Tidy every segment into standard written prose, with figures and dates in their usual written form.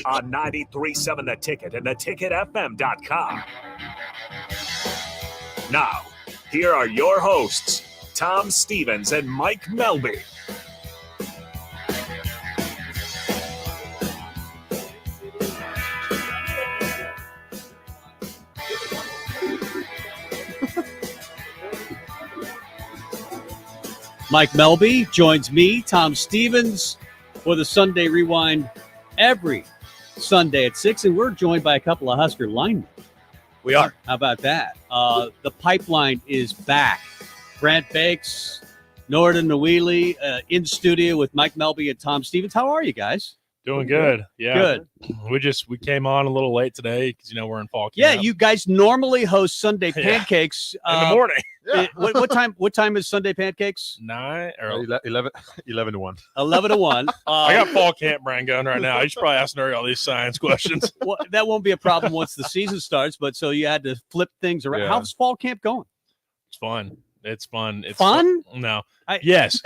on 93.7 The Ticket and theticketfm.com. Now, here are your hosts, Tom Stevens and Mike Melby. Mike Melby joins me, Tom Stevens, for the Sunday Rewind every Sunday at 6, and we're joined by a couple of Husker linemen. We are. How about that? The pipeline is back. Brent Banks, Norton Nawili in studio with Mike Melby and Tom Stevens. How are you guys? Doing good. Yeah. Good. We came on a little late today because, we're in fall camp. Yeah, you guys normally host Sunday Pancakes. In the morning. Yeah. What time is Sunday Pancakes? 9 or 11 to 1. 11 to 1. I got fall camp brain going right now. I should probably ask Nuri all these science questions. Well, that won't be a problem once the season starts, but so you had to flip things around. Yeah. How's fall camp going? It's fun. It's fun. It's fun? No. Yes.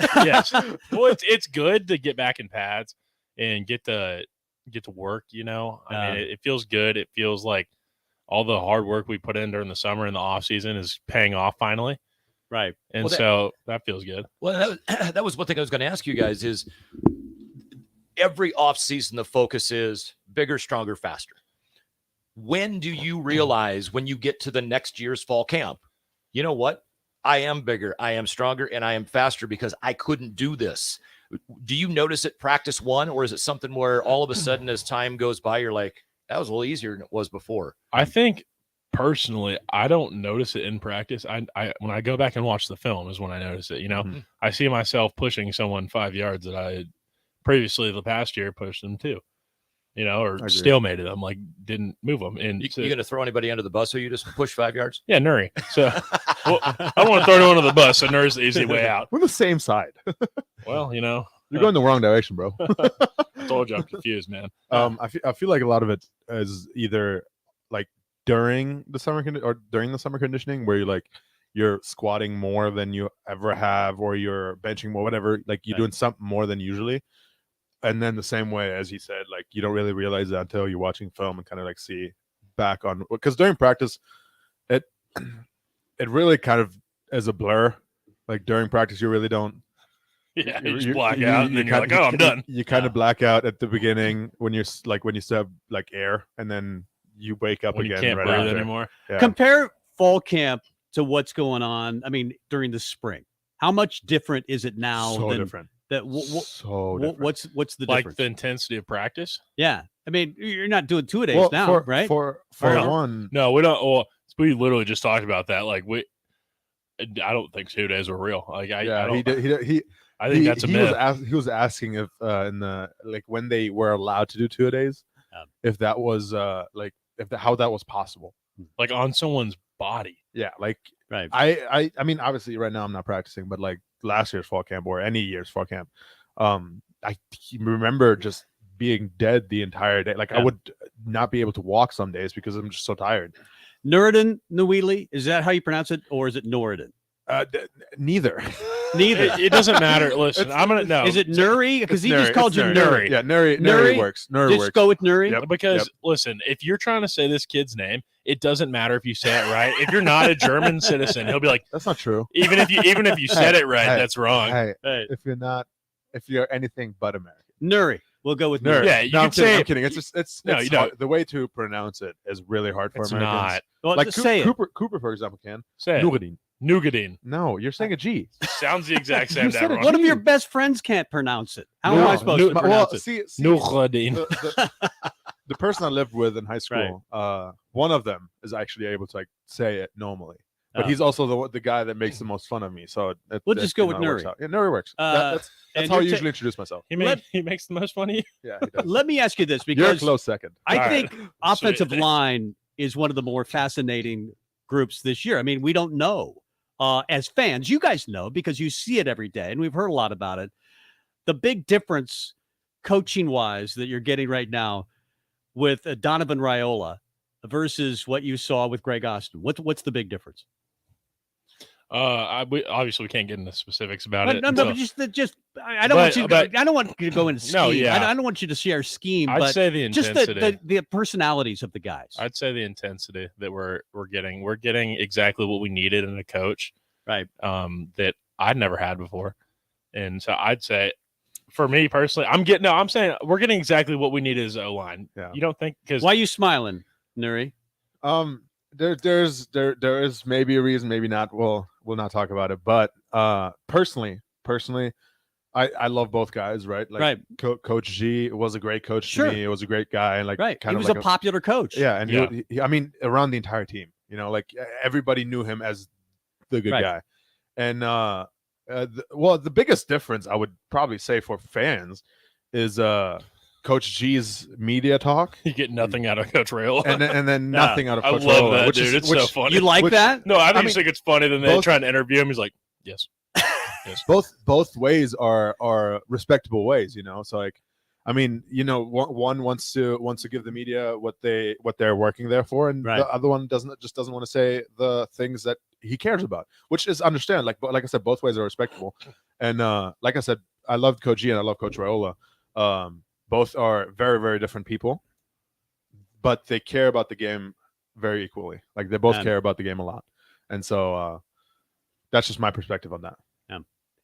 Well, it's good to get back in pads and get to work, I mean, it feels good. It feels like all the hard work we put in during the summer and the off season is paying off finally. Right. And so that feels good. Well, that was one thing I was going to ask you guys is every off season, the focus is bigger, stronger, faster. When do you realize when you get to the next year's fall camp, you know what? I am bigger, I am stronger, and I am faster because I couldn't do this. Do you notice it practice one, or is it something where all of a sudden as time goes by, you're like, that was a little easier than it was before? I think personally, I don't notice it in practice. I when I go back and watch the film is when I notice it. Mm-hmm. I see myself pushing someone 5 yards that I had previously the past year pushed them to, or stalemated them, like didn't move them. And you going to throw anybody under the bus or you just push 5 yards? Yeah, Nuri. So I don't want to throw anyone under the bus, so Nuri's the easy way out. We're the same side. Well, you're going the wrong direction, bro. I told you I'm confused, man. I feel like a lot of it is either like during the summer conditioning, where you're squatting more than you ever have, or you're benching more, whatever. Like you're doing something more than usually. And then the same way, as he said, like you don't really realize that until you're watching film and kind of like see back on, because during practice, it really kind of is a blur. Like during practice, you really don't. Yeah, you just black out, and then you're like, "Oh, I'm done." You kind of black out at the beginning when you still have like air, and then you wake up when again. You can't right breathe after. anymore. Yeah. Compare fall camp to what's going on. I mean, during the spring, how much different is it now? So different. So different. What's the like difference? The intensity of practice? Yeah, I mean, you're not doing 2-a-days now, right? For one, no, we don't. Well, we literally just talked about that. Like I don't think 2 days were real. Like I think that's a myth. He was asking if in the when they were allowed to do 2-a-days, if that was how that was possible, like on someone's body. Yeah, like right. I mean, obviously, right now I'm not practicing, but like last year's fall camp or any year's fall camp, I remember just being dead the entire day. Like I would not be able to walk some days because I'm just so tired. Norton Nawili, is that how you pronounce it, or is it Norton? Neither. It doesn't matter. Listen, I'm gonna know. Is it Nuri? Because he just called you Nuri. Yeah, Nuri works. Nuri works. Go with Nuri. Yep. Because listen, if you're trying to say this kid's name, it doesn't matter if you say it right. If you're not a German citizen, he'll be like, "That's not true." Even if you said it right, that's wrong. Hey, if you're anything but American, Nuri. We'll go with Nuri. Yeah, you can say I'm kidding. It's hard. The way to pronounce it is really hard for Americans. Not. Well, like say Cooper, for example, can say Nougadine. Nougadine. No, you're saying a G. Sounds the exact same. One of your best friends can't pronounce it. How am I supposed to pronounce it? Nougadine. The person I lived with in high school, one of them is actually able to say it normally. But he's also the guy that makes the most fun of me. So we'll just go with Nuri. Yeah, Nuri works. That's how I usually introduce myself. He makes the most fun of you? Yeah, he does. Let me ask you this, because you're a close second. I think offensive line is one of the more fascinating groups this year. I mean, we don't know. As fans, you guys know because you see it every day, and we've heard a lot about it. The big difference coaching-wise that you're getting right now with Donovan Raiola versus what you saw with Greg Austin. What's the big difference? Obviously we can't get into specifics about it. No, so- but just I don't want you. I don't want you to go into scheme. No, yeah. I don't want you to share scheme. I'd but say the just intensity. the personalities of the guys. I'd say the intensity that we're getting. We're getting exactly what we needed in a coach, right? That I'd never had before, and so I'd say, for me personally, I'm saying we're getting exactly what we needed as O-line. Yeah. You don't think? Because why are you smiling, Nuri? There is maybe a reason, maybe not. We'll not talk about it. But personally, I love both guys, right? Like right. Coach G was a great coach Sure. to me. It was a great guy, and like right. kind he of was like a popular coach. Yeah, and he, I mean, around the entire team, like everybody knew him as the good guy. And the biggest difference I would probably say for fans is Coach G's media talk. You get nothing out of Coach Rayola. And then nothing out of Coach I love Rayola, that, dude. It's so funny. You like that? No, I just think it's funny. Then they try and interview him. He's like, yes. Yes. Both ways are respectable ways, So like, I mean, one wants to give the media what they're working there for, and the other one doesn't want to say the things that he cares about, which is understand. Like I said, both ways are respectable. And like I said, I love Coach G and I love Coach Rayola. Both are very, very different people, but they care about the game very equally. Like they both care about the game a lot, and so that's just my perspective on that. Yeah.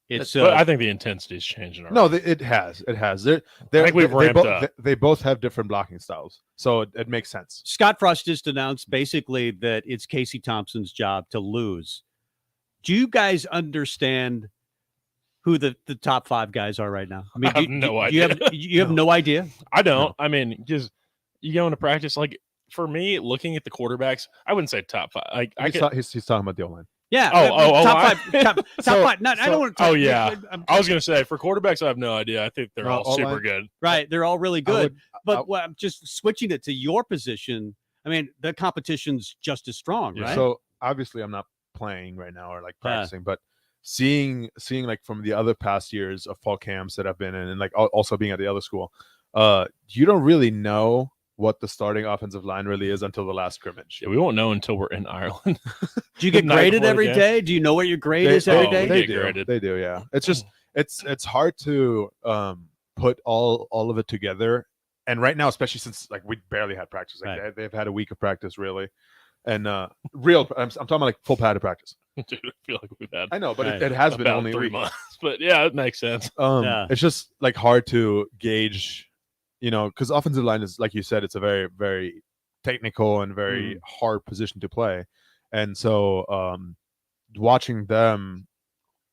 It's. But I think the intensity is changing. No, it has. I think we've ramped up. They both have different blocking styles, so it makes sense. Scott Frost just announced basically that it's Casey Thompson's job to lose. Do you guys understand who the top 5 guys are right now? I mean, I have no idea. You have no idea? I don't. No. I mean, just you go into practice. Like for me, looking at the quarterbacks, I wouldn't say top 5. Like he's talking about the O-line. Yeah. Top 5. Top 5. No, I don't want to. Oh yeah. I was gonna say for quarterbacks, I have no idea. I think they're all super good. Right. They're all really good. I'm just switching it to your position. I mean, the competition's just as strong, right? So obviously, I'm not playing right now or like practicing, but seeing like from the other past years of fall camps that I've been in, and like also being at the other school, you don't really know what the starting offensive line really is until the last scrimmage. Yeah, we won't know until we're in Ireland. Do you get graded every day? Do you know what your grade is every day? They do. Yeah. It's just it's hard to put all of it together. And right now, especially since like we barely had practice, like they've had a week of practice really, and I'm talking about like full padded practice. Dude, I feel like we've had. I know, but it has been only 3 months. But yeah, it makes sense. It's just like hard to gauge, because offensive line is, like you said, it's a very, very technical and very hard position to play, and so watching them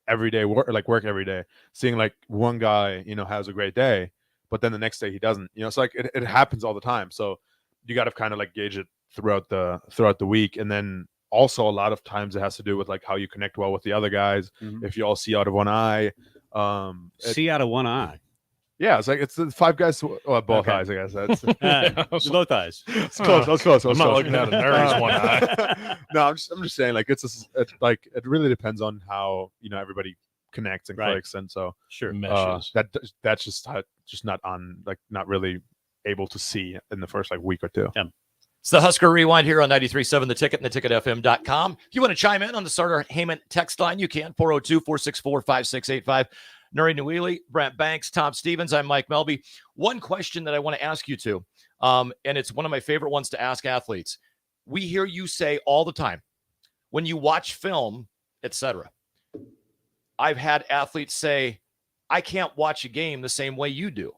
every day work every day, seeing like one guy has a great day, but then the next day he doesn't. So like it happens all the time. So you got to kind of like gauge it throughout the week, and then. Also, a lot of times it has to do with like how you connect well with the other guys. If you all see out of one eye, see out of one eye. Yeah, it's like it's the 5 guys. Both eyes, I guess. That's both eyes. It's close. That's close. I'm not looking at a nerd's one eye. No, I'm just saying like it's like it really depends on how everybody connects and clicks, and so meshes. That's just not really able to see in the first like week or two. Yeah. It's the Husker Rewind here on 93.7 The Ticket and theticketfm.com. If you want to chime in on the Starter Heyman text line, you can. 402-464-5685. Nuri Nwili, Brent Banks, Tom Stevens. I'm Mike Melby. One question that I want to ask you to, and it's one of my favorite ones to ask athletes. We hear you say all the time, when you watch film, etc. I've had athletes say, I can't watch a game the same way you do,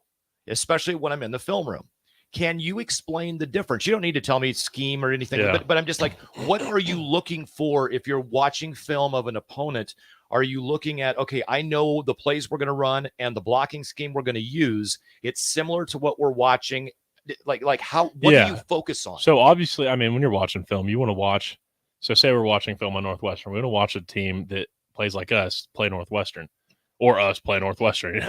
especially when I'm in the film room. Can you explain the difference? You don't need to tell me scheme or anything, but I'm just like, what are you looking for if you're watching film of an opponent? Are you looking at, okay, I know the plays we're going to run and the blocking scheme we're going to use. It's similar to what we're watching. Like how, what do you focus on? So obviously, I mean, when you're watching film, you want to watch. So say we're watching film on Northwestern. We want to watch a team that plays like us play Northwestern, or us play Northwestern.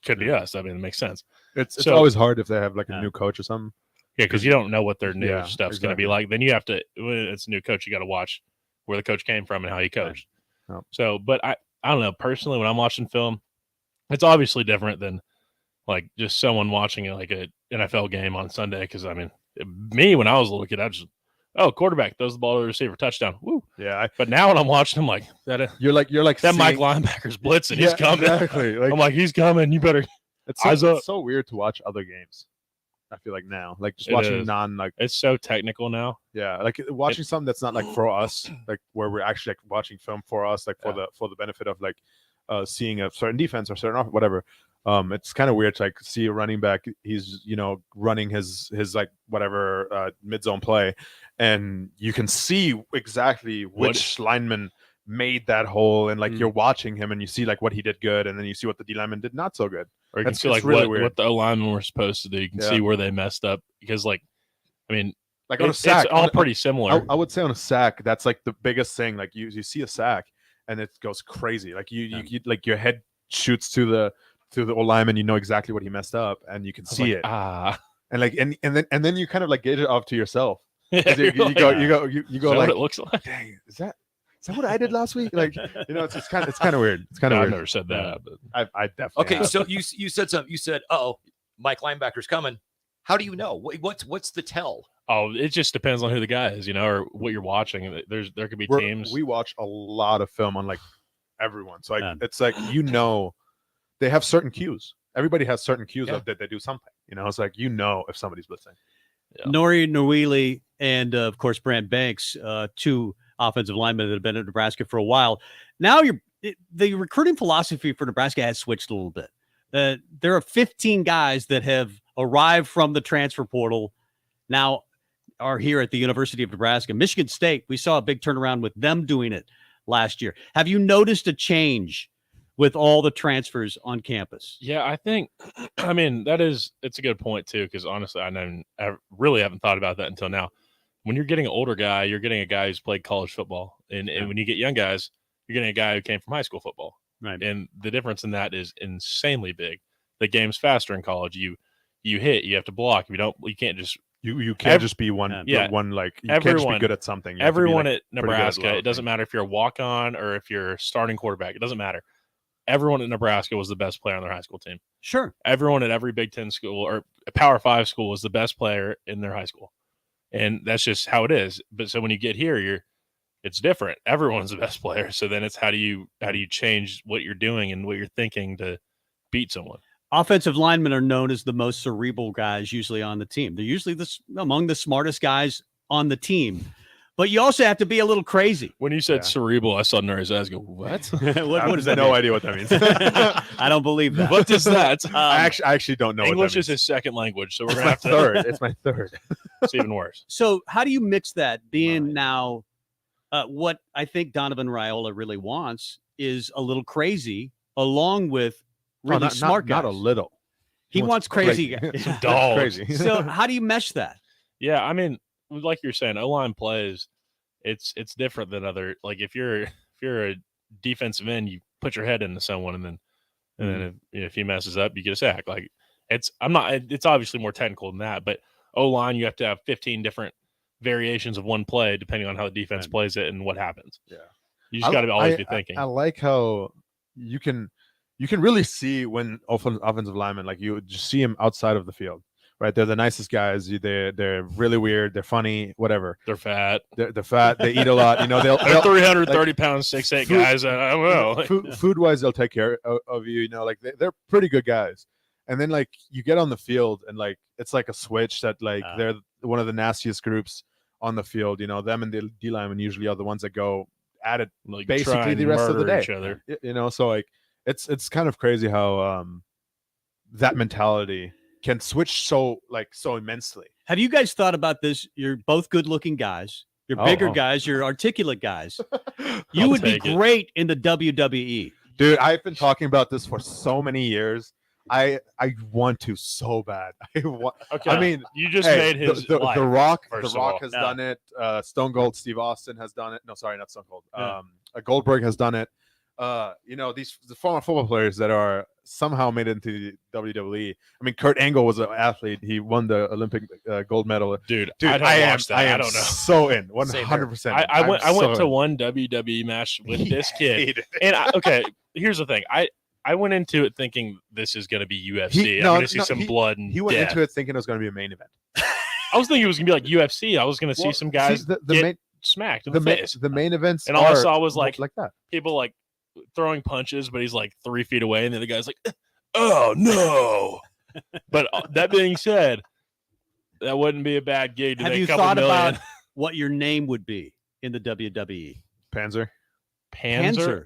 Could be us. I mean, it makes sense. It's always hard if they have like a new coach or something. Yeah, because you don't know what their new stuff's going to be like. Then you have to, when it's a new coach, you got to watch where the coach came from and how he coached. Right. Oh. So, but I don't know. Personally, when I'm watching film, it's obviously different than like just someone watching like a NFL game on Sunday. Because I mean, me when I was a little kid, oh, quarterback throws the ball to the receiver, touchdown. Woo. Yeah. But now when I'm watching, I'm like, You're like that seeing, Mike linebacker's blitzing. He's coming. Exactly. Like, I'm like, he's coming. You better. it's so weird to watch other games. I feel like now, like just watching it's so technical now. Yeah, like watching something that's not like for us, like where we're actually like watching film for us, like for the benefit of like seeing a certain defense or certain whatever. It's kind of weird to like see a running back. He's running his like whatever mid zone play, and you can see exactly which lineman made that hole, and like you're watching him and you see like what he did good, and then you see what the D lineman did not so good. Or you can see like really what the O linemen were supposed to do. You can see where they messed up because like, I mean, like on a sack, it's all pretty similar. I would say on a sack, that's like the biggest thing. Like you see a sack and it goes crazy. Like you like your head shoots to the O lineman. You know exactly what he messed up, and you can see it. And like and then you kind of like gauge it off to yourself. You go like, what it looks like. Dang, is that what I did last week? Like, it's kind of weird. It's kind of weird. I've never said that, but I definitely. Okay, have. so you said something. You said, "Oh, Mike linebacker's coming." How do you know? What's the tell? Oh, it just depends on who the guy is, or what you're watching. There could be teams. We watch a lot of film on like everyone, so like it's like they have certain cues. Everybody has certain cues of that they do something. It's like if somebody's blitzing. Yeah. Nori Nwili and of course Brent Banks, two offensive linemen that have been at Nebraska for a while. Now the recruiting philosophy for Nebraska has switched a little bit. There are 15 guys that have arrived from the transfer portal now are here at the University of Nebraska. Michigan State, we saw a big turnaround with them doing it last year. Have you noticed a change with all the transfers on campus? Yeah, I think, it's a good point too, because honestly, I really haven't thought about that until now. When you're getting an older guy, you're getting a guy who's played college football. And when you get young guys, you're getting a guy who came from high school football. Right. And the difference in that is insanely big. The game's faster in college. You hit, you have to block. You can't just you can't just be one like you can't just be good at something. Everyone at Nebraska, it doesn't matter if you're a walk-on or if you're starting quarterback. It doesn't matter. Everyone at Nebraska was the best player on their high school team. Sure. Everyone at every Big Ten school or a Power 5 school was the best player in their high school. And that's just how it is. But so when you get here, it's different. Everyone's the best player. So then it's how do you change what you're doing and what you're thinking to beat someone? Offensive linemen are known as the most cerebral guys usually on the team. They're usually among the smartest guys on the team. But you also have to be a little crazy. When you said cerebral, I saw Nuri's eyes go, what? what does that mean? No idea what that means. I don't believe that. What is that? I actually don't know. English what that is his second language, so we're means. going to have to. Third. It's my third. It's even worse. So how do you mix that being now what I think Donovan Raiola really wants is a little crazy along with really smart guys. Not a little. He wants crazy guys. Some dogs. Crazy. So how do you mesh that? Yeah, I mean, like you're saying, O-line plays, it's different than other. Like if you're a defensive end, you put your head into someone, and then if he messes up, you get a sack. Like it's obviously more technical than that, but O-line you have to have 15 different variations of one play depending on how the defense plays it and what happens. Yeah, you just got to always be thinking. I like how you can really see when offensive linemen, like you just see them outside of the field. Right, they're the nicest guys. They're really weird. They're funny. Whatever. They're fat. They're fat. They eat a lot. They're 330 pounds, 6'8" guys. I don't know. Food wise, they'll take care of you. Like they're pretty good guys. And then like you get on the field and like it's like a switch that like they're one of the nastiest groups on the field. Them and the D linemen usually are the ones that go at it like basically the rest of the day. Each other. So like it's kind of crazy how that mentality can switch so immensely. Have you guys thought about this? You're both good-looking guys. You're bigger guys. You're articulate guys. You would be great in the WWE. Dude, I've been talking about this for so many years. I want to so bad. I mean, you just made his the Rock. The Rock has done it. Stone Cold Steve Austin has done it. No, sorry, not Stone Cold. Goldberg has done it. The former football players that are somehow made it into the WWE. I mean, Kurt Angle was an athlete. He won the Olympic gold medal. Dude, I don't know. So in 100%. I went to one WWE match with this kid, and here's the thing. I went into it thinking this is going to be UFC. I'm going to see some blood and he went death. into it thinking it was going to be a main event. I was thinking it was gonna be like UFC. I was gonna see some guys get smacked in the face. The main events, and all I saw was like that. People like throwing punches, but he's like 3 feet away, and the other guy's like, "Oh no!" But that being said, that wouldn't be a bad gig. To Have make you a couple thought million. about what your name would be in the WWE? Panzer.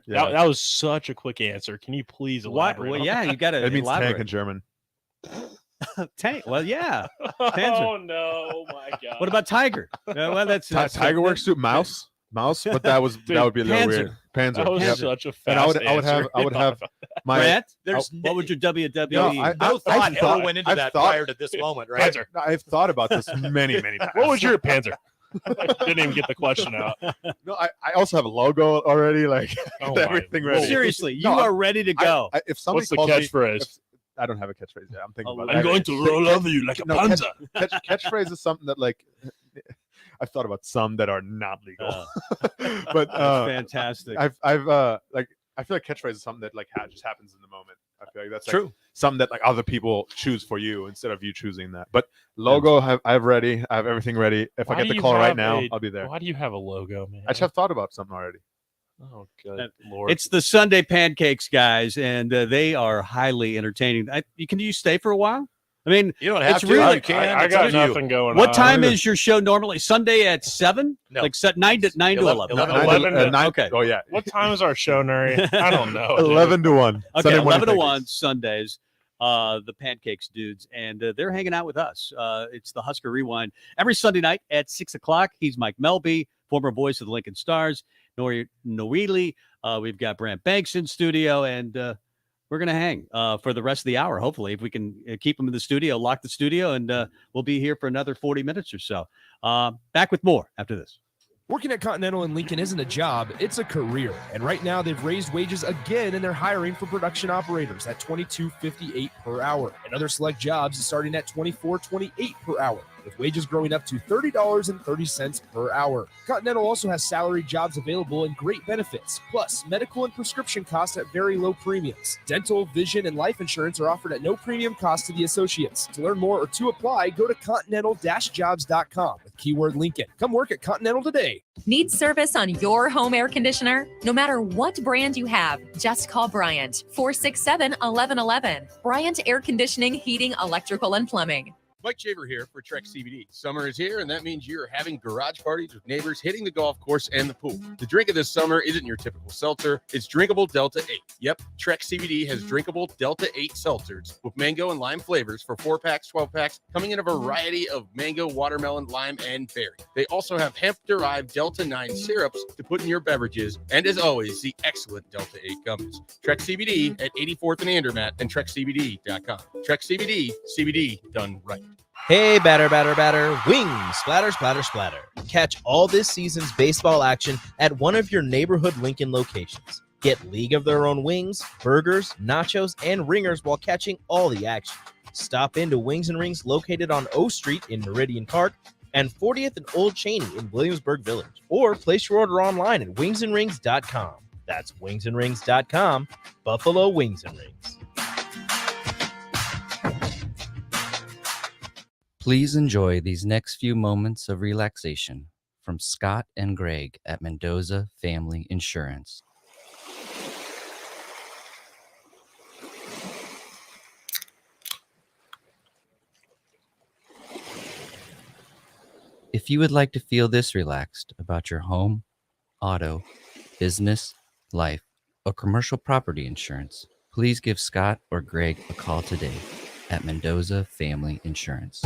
Yeah. That was such a quick answer. Can you please elaborate? Well, yeah, you got to It means elaborate. tank in German. Tank. Well, yeah. Panzer. Oh no, my God. What about Tiger? Well, that's Tiger works too. Mouse, but that would be a little weird. Panzer. That was Yep. such a fast And I would have my. Brent, There's what would your WWE? no thought ever went into that prior to this moment, right? Panzer. I've thought about this many times. What was your Panzer? Didn't even get the question out. No, I also have a logo already, like Oh, everything my ready. Lord. Seriously, you No, are ready to go. If somebody What's the calls me, catchphrase? I don't have a catchphrase. Yeah, I'm thinking about I'm it. I'm going to roll over you like a No, panzer. Catchphrase is something that like I've thought about some that are not legal, but That's fantastic. I've like I feel like catchphrase is something that like just happens in the moment. I feel like that's True. Like, something that like other people choose for you instead of you choosing that. But logo, I have ready. I have everything ready. If I get the call right now, I'll be there. Why do you have a logo, man? I just have thought about something already. Oh, good Lord. It's the Sunday Pancakes, guys, and they are highly entertaining. Can you stay for a while? I mean, You don't have It's to. really- You can. I It's got up to you. nothing going on. what time is your show normally? Sunday at 7? No. Like set 9 to 11. 11 to- 9, okay. Oh yeah. What time is our show, Nuri? I don't know. dude. 11 to 1. Okay, Sunday morning 11 to pancakes. 1 Sundays, the Pancakes dudes, and they're hanging out with us. It's the Husker Rewind every Sunday night at 6 o'clock. He's Mike Melby, former voice of the Lincoln Stars. Noeli, we've got Brent Banks in studio, and we're going to hang for the rest of the hour, hopefully, if we can keep them in the studio, lock the studio, and we'll be here for another 40 minutes or so. Back with more after this. Working at Continental in Lincoln isn't a job, it's a career. And right now they've raised wages again and they're hiring for production operators at $22.58 per hour. And other select jobs starting at $24.28 per hour, with wages growing up to $30.30 per hour. Continental also has salary jobs available and great benefits, plus medical and prescription costs at very low premiums. Dental, vision, and life insurance are offered at no premium cost to the associates. To learn more or to apply, go to continental-jobs.com with keyword Lincoln. Come work at Continental today. Need service on your home air conditioner? No matter what brand you have, just call Bryant, 467-1111. Bryant Air Conditioning, Heating, Electrical, and Plumbing. Mike Shaver here for Trek CBD. Summer is here, and that means you're having garage parties with neighbors, hitting the golf course and the pool. The drink of this summer isn't your typical seltzer. It's drinkable Delta 8. Yep, Trek CBD has drinkable Delta 8 seltzers with mango and lime flavors for 4-packs, 12-packs, coming in a variety of mango, watermelon, lime, and berry. They also have hemp-derived Delta 9 syrups to put in your beverages, and as always, the excellent Delta 8 gummies. Trek CBD at 84th and Andermatt and TrekCBD.com. Trek CBD, CBD done right. Hey, batter, batter, batter, wings, splatter, splatter, splatter. Catch all this season's baseball action at one of your neighborhood Lincoln locations. Get League of Their Own wings, burgers, nachos, and ringers while catching all the action. Stop into Wings and Rings located on O Street in Meridian Park and 40th and Old Cheney in Williamsburg Village. Or place your order online at wingsandrings.com. That's wingsandrings.com, Buffalo Wings and Rings. Please enjoy these next few moments of relaxation from Scott and Greg at Mendoza Family Insurance. If you would like to feel this relaxed about your home, auto, business, life, or commercial property insurance, please give Scott or Greg a call today at Mendoza Family Insurance.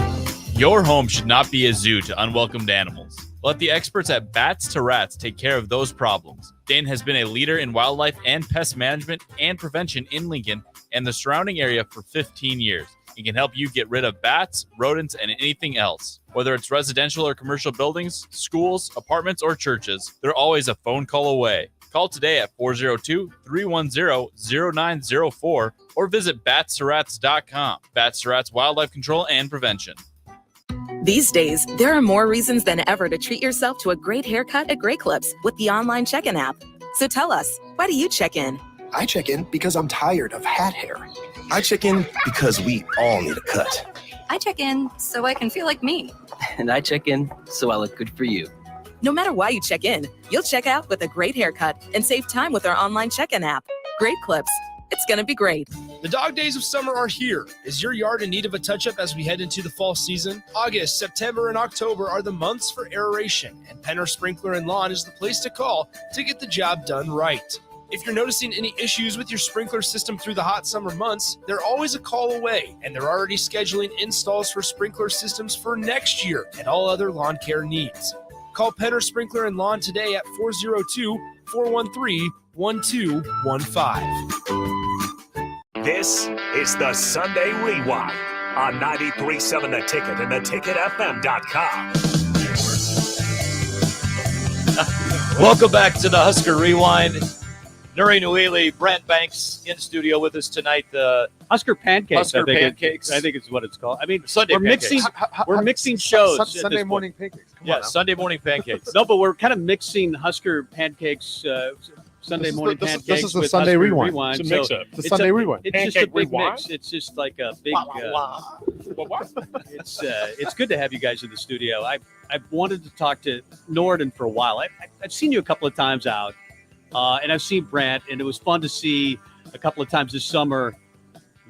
Your home should not be a zoo to unwelcomed animals. Let the experts at Bats to Rats take care of those problems. Dane has been a leader in wildlife and pest management and prevention in Lincoln and the surrounding area for 15 years. He can help you get rid of bats, rodents, and anything else. Whether it's residential or commercial buildings, schools, apartments, or churches, they're always a phone call away. Call today at 402-310-0904 or visit batsterats.com. Bats to Rats Wildlife Control and Prevention. These days, there are more reasons than ever to treat yourself to a great haircut at Great Clips with the online check-in app. So tell us, why do you check in? I check in because I'm tired of hat hair. I check in because we all need a cut. I check in so I can feel like me. And I check in so I look good for you. No matter why you check in, you'll check out with a great haircut and save time with our online check-in app. Great Clips. It's going to be great. The dog days of summer are here. Is your yard in need of a touch-up as we head into the fall season? August, September, and October are the months for aeration, and Penner Sprinkler and Lawn is the place to call to get the job done right. If you're noticing any issues with your sprinkler system through the hot summer months, they're always a call away, and they're already scheduling installs for sprinkler systems for next year and all other lawn care needs. Call Penner Sprinkler and Lawn today at 402-413-1215. This is the Sunday Rewind on 93.7 The Ticket and theticketfm.com. Welcome back to the Husker Rewind. Nuri Nuili, Brent Banks in studio with us tonight. The Husker Pancakes. Husker Pancakes. I think it's what it's called. I mean, Sunday we're pancakes. mixing. We're mixing shows. Sunday morning pancakes. Come Yeah, on now. Sunday morning pancakes. No, but we're kind of mixing Husker Pancakes. Sunday morning pancakes. This is the with Sunday Husker Rewind. It's a mix-up. The Sunday Rewind. It's just a Pancake big rewind? mix. It's just like a big. It's good to have you guys in the studio. I've wanted to talk to Norden for a while. I've seen you a couple of times out, and I've seen Brent, and it was fun to see a couple of times this summer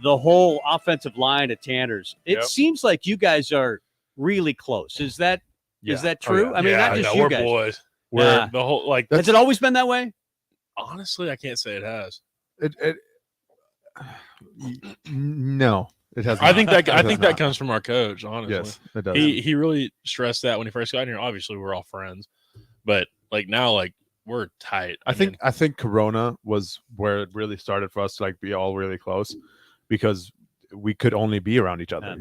the whole offensive line at Tanner's. It seems like you guys are really close. Is that true? I mean, not just you we're guys. boys. Yeah. The whole Has it always been that way? honestly, I can't say it has. No, it has. I think that It has comes from our coach. Honestly, Yes, it does. He really stressed that when he first got here. Obviously, we're all friends, but now we're tight. I think Corona was where it really started for us to be all really close, because we could only be around each other.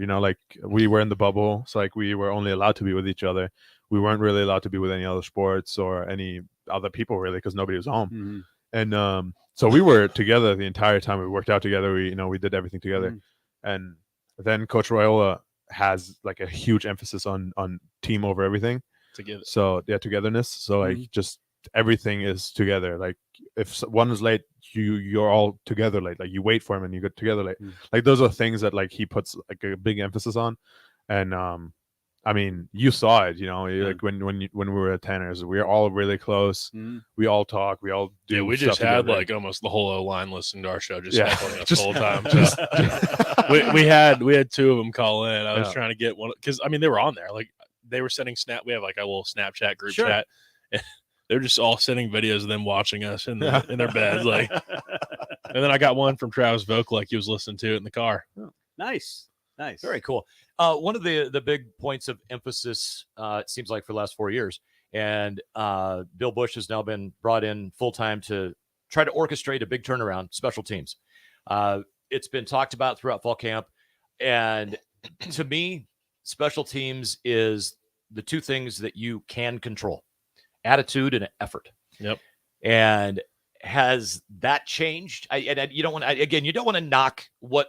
We were in the bubble, so we were only allowed to be with each other. We weren't really allowed to be with any other sports or any other people really, because nobody was home. Mm-hmm. And so we were together the entire time. We worked out together. We did everything together. Mm-hmm. And then Coach Raiola has a huge emphasis on team over everything. Together. So togetherness. So just everything is together. If one is late, you're all together late. you wait for him and you get together late. Those are things that he puts a big emphasis on. And I mean, you saw it, when we were at Tanner's, we were all really close. We all talk. We all do. Yeah, we stuff just had together. Almost the whole O-line listening to our show, just Yeah. heckling us Just- the whole time. just- we had two of them call in. I was Yeah. trying to get one because they were on there. They were sending snap. We have a little Snapchat group Sure. chat. And they're just all sending videos of them watching us in their beds. And then I got one from Travis Vogt, he was listening to it in the car. Nice. Very cool. One of the big points of emphasis, it seems like, for the last 4 years, and Bill Bush has now been brought in full-time to try to orchestrate a big turnaround, special teams. It's been talked about throughout fall camp, and to me, special teams is the two things that you can control: attitude and effort. Yep. And has that changed? You don't want to, you don't want to knock what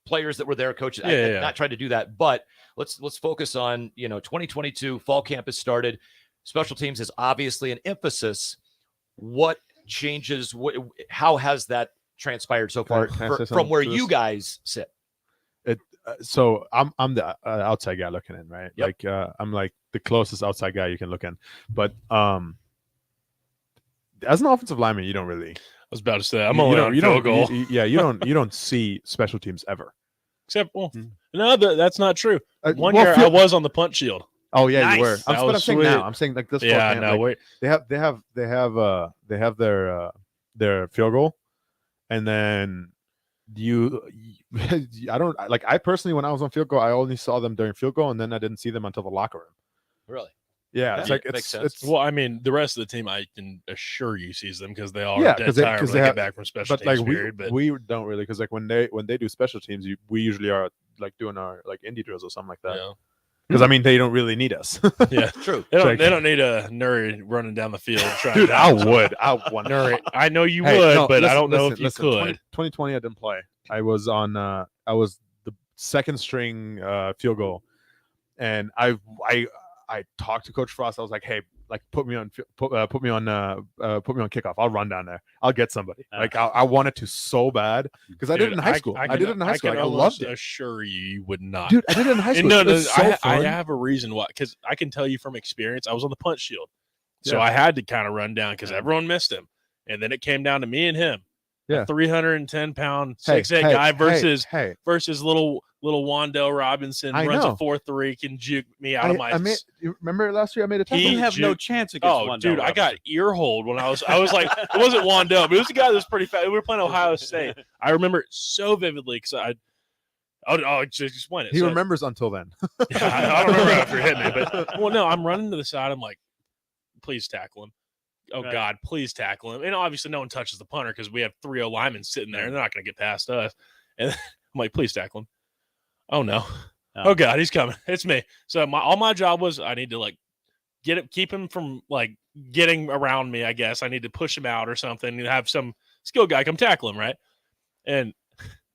players that were there, coaches. I'm not trying to do that, but let's focus on 2022 fall camp has started. Special teams is obviously an emphasis. What changes? How has that transpired so far Can I say from something where to you this? guys sit? So I'm the outside guy looking in, right? Yep. I'm the closest outside guy you can look in. But as an offensive lineman, you don't really. I was about to say I'm only on field goal. You don't see special teams ever. Except, no, that's not true. One well, year I was on the punt shield. Oh yeah, Nice. you were. That I'm was saying sweet. now. I'm saying this. Yeah, camp, no, wait. They have their field goal, and then I personally, when I was on field goal, I only saw them during field goal, and then I didn't see them until the locker room. Really? Yeah, it's makes sense. Well, I mean, the rest of the team, I can assure you, sees them because they all Yeah, are dead 'cause they- tired 'cause when they they get have- back from special but teams period. But we don't really, because when they do special teams, we usually are doing our indie drills or something like that. yeah, Because I mean, they don't really need us. yeah, True. They don't. Like- They don't need a Nuri running down the field trying. Dude, to I want Nuri. I know you Hey, would, no, but I listen, don't know listen, if you listen, could. 2020, I didn't play. I was on. I was the second string field goal, and I talked to Coach Frost. I was like, "Hey, like put me on kickoff. I'll run down there. I'll get somebody. Like I wanted to so bad because I did it in high school. I did it in high school. I loved it. Assure you would not, dude. I did it in high school. No, so I have a reason why. Because I can tell you from experience. I was on the punch shield, so I had to kind of run down because everyone missed him, and then it came down to me and him. Yeah, 310-pound 6'8" guy versus little Wandell Robinson runs a 4.3, can juke me out of my. You remember last year I made a tackle? You have no chance against Wandell dude, Robinson. I got ear hold when I was like, it wasn't Wandell, but it was a guy that was pretty fast. We were playing Ohio State. I remember it so vividly because just explain it. He remembers until then. I don't remember after hitting me, but no, I'm running to the side. I'm like, please tackle him. Oh, right. God, please tackle him. And obviously no one touches the punter because we have 3 linemen sitting there. And they're not going to get past us. And I'm like, please tackle him. Oh, no. Oh, God, he's coming. It's me. So all my job was I need to, like, keep him from, like, getting around me, I guess. I need to push him out or something and have some skill guy come tackle him, right? And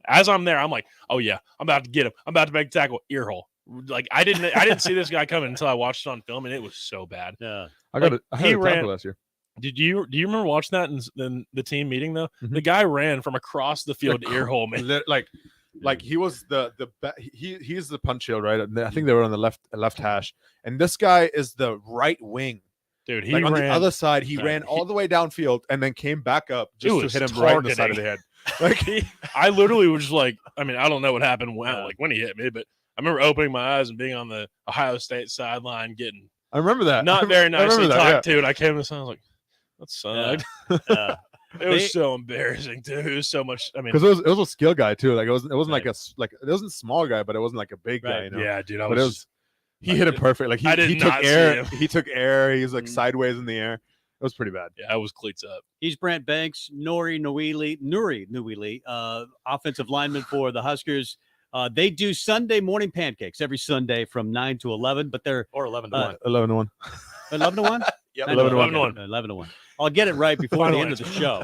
as I'm there, I'm like, oh, yeah, I'm about to get him. I'm about to make a tackle. Ear hole. Like, I didn't see this guy coming until I watched it on film, and it was so bad. Yeah. I had a tackle last year. Do you remember watching that in the team meeting though? Mm-hmm. The guy ran from across the field to ear hole, man. Like he was he's the punch shield, right? I think they were on the left hash, and this guy is the right wing. Dude, he ran on the other side. He ran all the way downfield and then came back up just to hit him right in the side of the head. Like I literally was just like, I mean, I don't know what happened when he hit me, but I remember opening my eyes and being on the Ohio State sideline getting. I remember that. Not very nicely talked to, and I came to the side, I was like, that sucked. It was so embarrassing too. It was so much. I mean, because it was a skill guy too. Like it wasn't like it wasn't a small guy, but it wasn't like a big guy. You know? Yeah, dude. He hit it perfect. Like he took air. He took air. He was like sideways in the air. It was pretty bad. Yeah, I was cleats up. He's Brent Banks, Nuri Nuili, offensive lineman for the Huskers. They do Sunday morning pancakes every Sunday from 9 to 11, but they're 11 to 1. 11 to 1. 11 to 1. Yep. 11 to 1. 11 to 1. I'll get it right before the end of the show.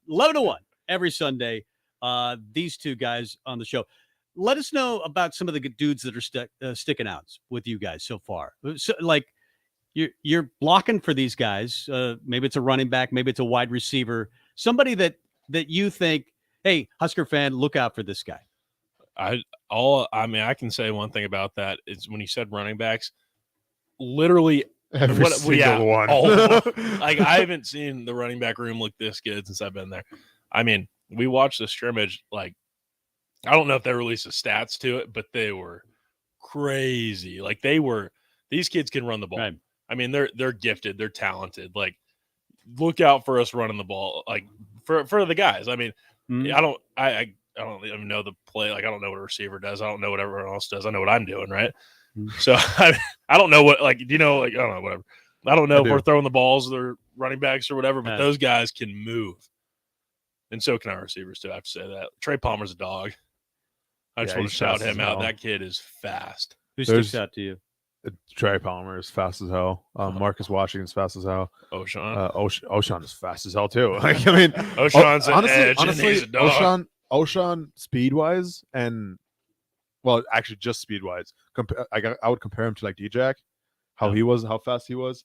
11 to 1 every Sunday. These two guys on the show. Let us know about some of the good dudes that are sticking out with you guys so far. So, like you're blocking for these guys. Maybe it's a running back. Maybe it's a wide receiver. Somebody that you think, hey, Husker fan, look out for this guy. I can say one thing about that is when you said running backs, literally every single one. Like I haven't seen the running back room look this good since I've been there. I mean, we watched the scrimmage. Like, I don't know if they released the stats to it, but they were crazy. Like these kids can run the ball. Right. I mean, they're gifted, they're talented. Like, look out for us running the ball. Like for the guys. I mean, I don't even know the play. Like, I don't know what a receiver does. I don't know what everyone else does. I know what I'm doing, right? So I don't know what, like, you know, like, I don't know, whatever. I don't know if we're throwing the balls or running backs or whatever, but those guys can move. And so can our receivers, too. I have to say that. Trey Palmer's a dog. I just want to shout him out. That kid is fast. Who sticks out to you? Trey Palmer is fast as hell. Marcus Washington's fast as hell. O'Shawn is fast as hell, too. Like, I mean, O'Shawn's an edge, and he's a dog. O'Shawn speed-wise and, well, actually just speed-wise. I would compare him to, like, D-Jack, how fast he was.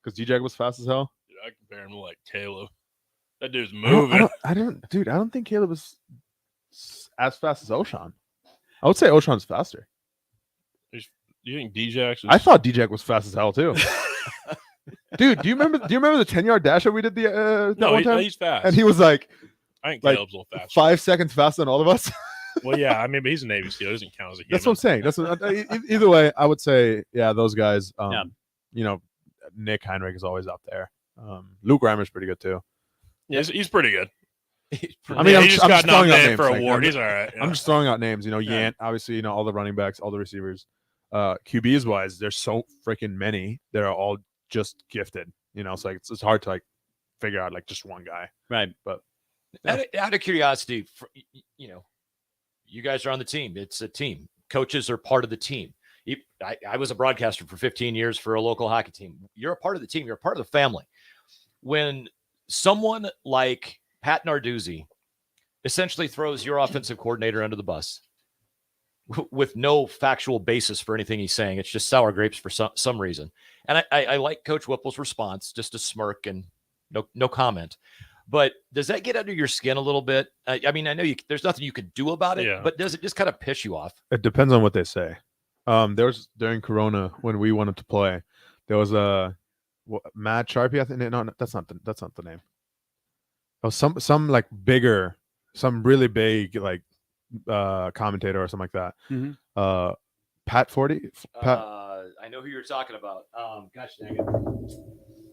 Because D-Jack was fast as hell. Dude, I compare him to, like, Caleb. That dude's moving. I don't think Caleb was as fast as O'Shawn. I would say O'Shawn's faster. Do you think D-Jack? I thought D-Jack was fast as hell, too. Dude, do you remember the 10-yard dash that we did one time? He's fast. And he was like, I think Caleb's a little faster. 5 seconds faster than all of us. Well, yeah, I mean, but he's a Navy SEAL. He doesn't count as a human. That's what I'm saying. Either way, I would say, yeah, those guys. You know, Nick Heinrich is always up there. Luke Reimer's pretty good too. Yeah, he's pretty good. I mean, he just got nominated for an award. He's all right. I'm just throwing out names. You know, Yant, obviously, you know, all the running backs, all the receivers. QBs wise, there's so freaking many that are all just gifted. You know, so like it's hard to like figure out like just one guy. Right. But out of curiosity, you know, you guys are on the team. It's a team. Coaches are part of the team. I was a broadcaster for 15 years for a local hockey team. You're a part of the team. You're a part of the family. When someone like Pat Narduzzi essentially throws your offensive coordinator under the bus, with no factual basis for anything he's saying. It's just sour grapes for some reason. And I like Coach Whipple's response, just a smirk and no comment. But does that get under your skin a little bit? I mean, I know there's nothing you can do about it, but does it just kind of piss you off? It depends on what they say. There was during Corona when we wanted to play, there was a Matt Sharpie. I think no, that's not the name. Oh, some like bigger, some really big like commentator or something like that. Mm-hmm. Pat 40. I know who you're talking about. Gosh dang it.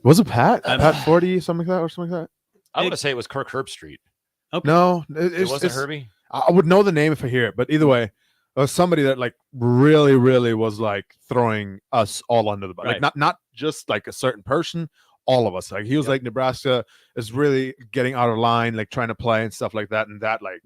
Was it Pat? Pat 40, something like that, or something like that? I want to say it was Kirk Herbstreit. Okay. No, it wasn't Herbie. I would know the name if I hear it, but either way, it was somebody that like really, really was like throwing us all under the bus. Right. Like not just like a certain person, all of us. Like he was like Nebraska is really getting out of line, like trying to play and stuff like that. And that like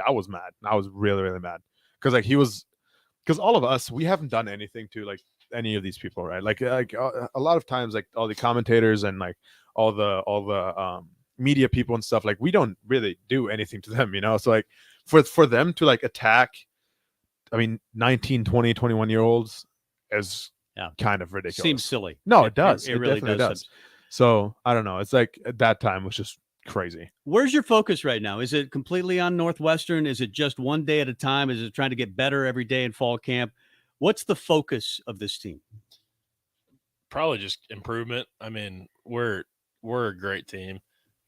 I was mad. I was really, really mad because like because all of us, we haven't done anything to like any of these people, right? Like a lot of times, like all the commentators and like all the media people and stuff, like we don't really do anything to them, you know? So like for them to like attack, I mean, 19, 20, 21-year-olds is kind of ridiculous. Seems silly. No, it does. It really definitely does. So I don't know. It's like at that time was just crazy. Where's your focus right now? Is it completely on Northwestern? Is it just one day at a time? Is it trying to get better every day in fall camp? What's the focus of this team? Probably just improvement. I mean, we're a great team.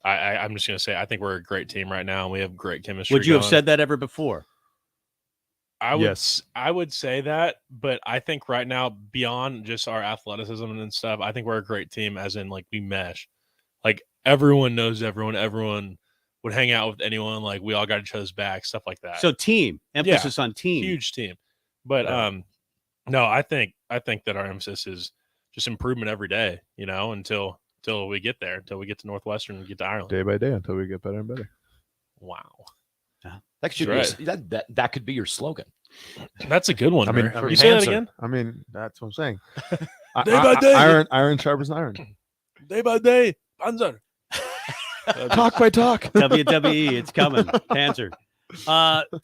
I'm just going to say I think we're a great team right now, and we have great chemistry. Would you have said that ever before? I would say that, but I think right now, beyond just our athleticism and stuff, I think we're a great team, as in like we mesh. Like everyone knows everyone. Everyone would hang out with anyone. Like we all got each other's back, stuff like that. So team, emphasis on team. Huge team. But no, I think that our emphasis is just improvement every day, you know, until we get there, until we get to Northwestern and get to Ireland. Day by day until we get better and better. Wow. That should be that could be your slogan. That's a good one. I mean, you say that again? I mean, that's what I'm saying. Day by day. Iron sharpens iron. Day by day. Panzer. Talk by talk. WWE, it's coming. Panzer.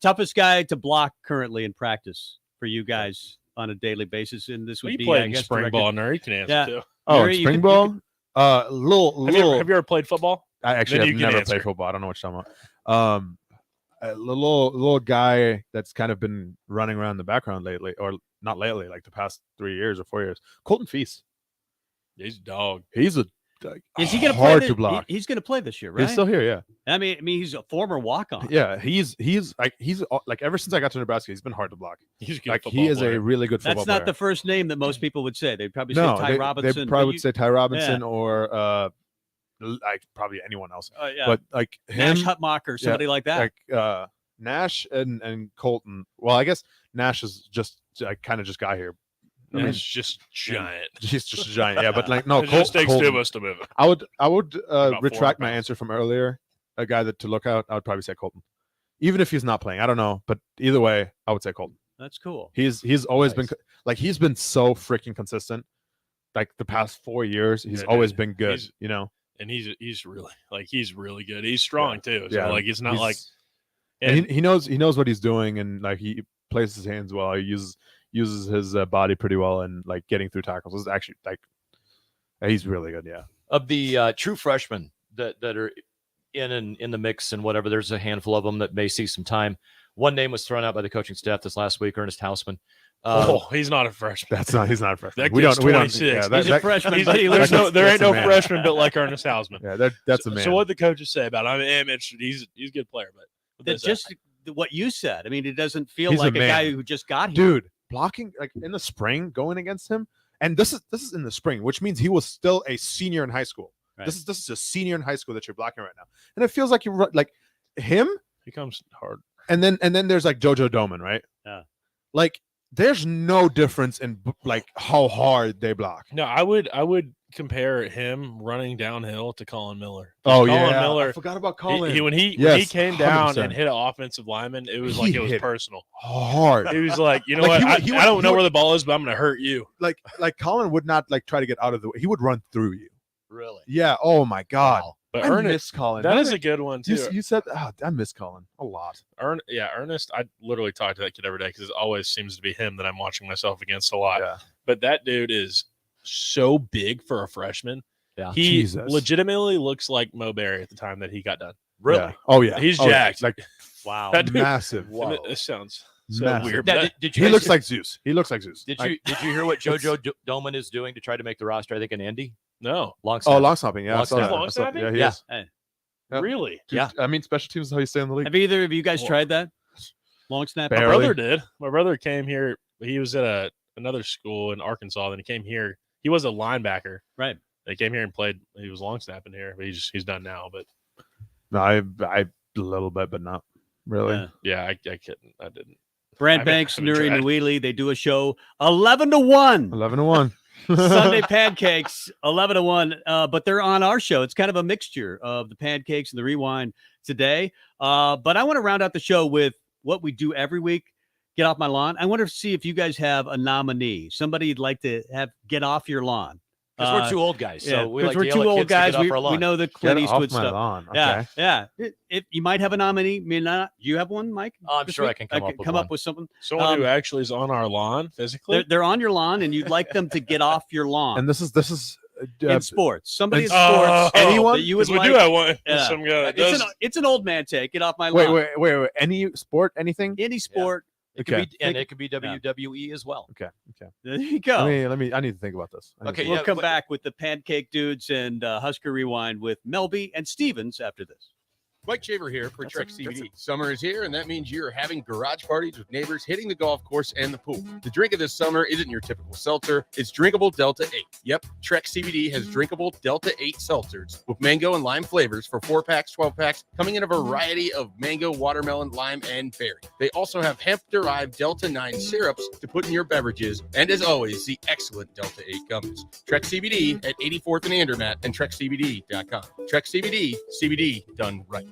Toughest guy to block currently in practice for you guys on a daily basis, and this would be playing I guess spring ball. Nerd, you can answer too. Oh, spring ball. Have you ever played football? I actually have never played football. I don't know what you're talking about. A little guy that's kind of been running around in the background lately, or not lately, like the past 3 years or 4 years. Colton Fees. He's a dog. He's a Is he going to hard play to block? He's going to play this year, right? He's still here, yeah. I mean, he's a former walk-on. Yeah, he's like ever since I got to Nebraska, he's been hard to block. He's a good like football he is player. a really good football That's not player. the first name that most people would say. They'd probably say Ty Robinson. They probably would say Ty Robinson or like probably anyone else. Yeah. But like him, Nash Hutmacher, somebody like that. Like Nash and Colton. Well, I guess Nash is just kind of just got here. I mean, it's just giant. He's just a giant. Yeah, but like no, it just takes Colton, two of us to move him. I would retract my answer from earlier. A guy to look out, I would probably say Colton, even if he's not playing. I don't know, but either way, I would say Colton. That's cool. He's always been like he's been so freaking consistent. Like the past 4 years, he's always been good. You know, and he's really good. He's strong too. So like it's not like, and he knows what he's doing, and like he plays his hands well. He uses his body pretty well, and like getting through tackles is actually like he's really good. Yeah. Of the true freshmen that are in the mix and whatever, there's a handful of them that may see some time. One name was thrown out by the coaching staff this last week, Ernest Houseman. He's not a freshman. He's not a freshman. That kid's 26. Yeah, he's a freshman. There ain't no freshman built like Ernest Houseman. Yeah, that's a man. So what the coaches say about him, I'm interested. He's a good player, but That's just what you said. I mean, it doesn't feel He's like a a guy man. who just got here. Dude, blocking like in the spring, going against him, and this is in the spring, which means he was still a senior in high school. Right. This is a senior in high school that you're blocking right now, and it feels like you're like him. He comes hard, and then there's like JoJo Doman, right? Yeah, like there's no difference in like how hard they block. No, I would compare him running downhill to Colin Miller. Oh, Colin Miller, I forgot about Colin. When he came down and hit an offensive lineman, it was like it was personal. Hard. He was like, you know what? I don't know where the ball is, but I'm going to hurt you. Like Colin would not like try to get out of the way. He would run through you. Really? Yeah. Oh my God. Wow. But I Ernest, miss Colin. that is a good one too. You said, I miss Colin a lot. Ernest. I literally talk to that kid every day because it always seems to be him that I'm watching myself against a lot. Yeah. But that dude is so big for a freshman. Yeah. He Jesus. legitimately looks like Mo Berry at the time that he got done. Really? Yeah. Oh yeah. He's Oh, yeah. jacked. Like Wow. That dude- massive. and it sounds so Massive. weird. Now, But did you He guys looks hear- like Zeus. He looks like Zeus. Did you hear what JoJo Doman is doing to try to make the roster? I think in Indy. no, Long Oh, long snapping. Yeah, Long I saw snap. that. Long I saw- snapping? Yeah, he Yeah. is. Hey, Yep. really? Yeah. I mean, special teams is how you stay in the league. have either of you guys tried that? Long snap? My Barely. brother did. My brother came here. He was at another school in Arkansas. Then he came here. He was a linebacker. Right. They came here and played. He was long snapping here, but he's done now. But No, I a little bit, but not really. Yeah. yeah, I couldn't. I didn't. Brent I Banks, haven't Nuri tried. Nwili, they do a show 11-1. 11-1. Sunday pancakes 11-1, but they're on our show. It's kind of a mixture of the pancakes and the rewind today. But I want to round out the show with what we do every week. Get off my lawn. I want to see if you guys have a nominee, somebody you'd like to have get off your lawn. Because we're two old guys, so we like we're to yell two at old kids to guys. get off We, our lawn. we know the Get Clint off Eastwood my stuff. lawn. Yeah, Okay. yeah. If you might have a nominee, may not. Do you have one, Mike? I'm this sure I week? can come up with one. up with something. Someone who actually is on our lawn physically. They're on your lawn, and you'd like them to get off your lawn. And this is In sports, somebody in it's- sports, anyone? that you would 'Cause we like. do have one. Yeah. Some guy that It's does. it's an old man take. Get off my wait, lawn. wait. Any sport, anything? Any sport. It could Okay. be, and it could be WWE as well. Okay. There you go. I need to think about this. Okay, We'll yeah, come wait- back with the Pancake Dudes and Husker Rewind with Melby and Stevens after this. Mike Shaver here for Trek CBD. Summer is here, and that means you're having garage parties with neighbors, hitting the golf course and the pool. The drink of this summer isn't your typical seltzer. It's drinkable Delta 8. Yep, Trek CBD has drinkable Delta 8 seltzers with mango and lime flavors for 4-packs, 12-packs, coming in a variety of mango, watermelon, lime, and berry. They also have hemp-derived Delta 9 syrups to put in your beverages, and as always, the excellent Delta 8 gummies. Trek CBD at 84th and Andermatt and TrekCBD.com. Trek CBD, CBD done right.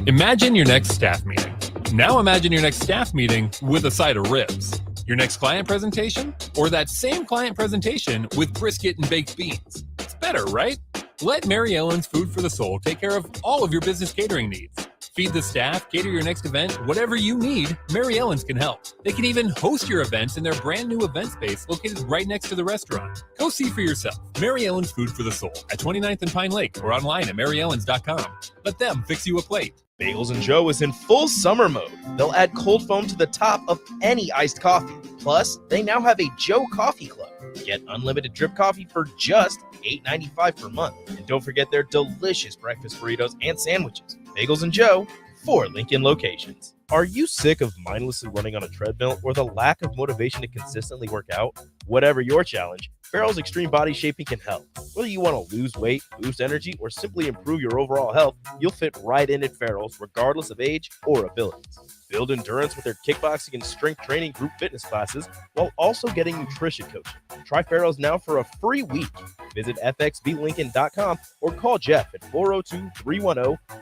Imagine your next staff meeting. Now imagine your next staff meeting with a side of ribs. Your next client presentation? Or that same client presentation with brisket and baked beans. It's better, right? Let Mary Ellen's Food for the Soul take care of all of your business catering needs. Feed the staff, cater your next event, whatever you need, Mary Ellen's can help. They can even host your events in their brand new event space located right next to the restaurant. Go see for yourself. Mary Ellen's Food for the Soul at 29th and Pine Lake or online at maryellens.com. Let them fix you a plate. Bagels and Joe is in full summer mode. They'll add cold foam to the top of any iced coffee. Plus, they now have a Joe Coffee Club. Get unlimited drip coffee for just $8.95 per month. And don't forget their delicious breakfast burritos and sandwiches. Bagels and Joe, 4 Lincoln locations. Are you sick of mindlessly running on a treadmill or the lack of motivation to consistently work out? Whatever your challenge, Farrell's Extreme Body Shaping can help. Whether you want to lose weight, boost energy, or simply improve your overall health, you'll fit right in at Farrell's regardless of age or abilities. Build endurance with their kickboxing and strength training group fitness classes while also getting nutrition coaching. Try Farrell's now for a free week. Visit fxblincoln.com or call Jeff at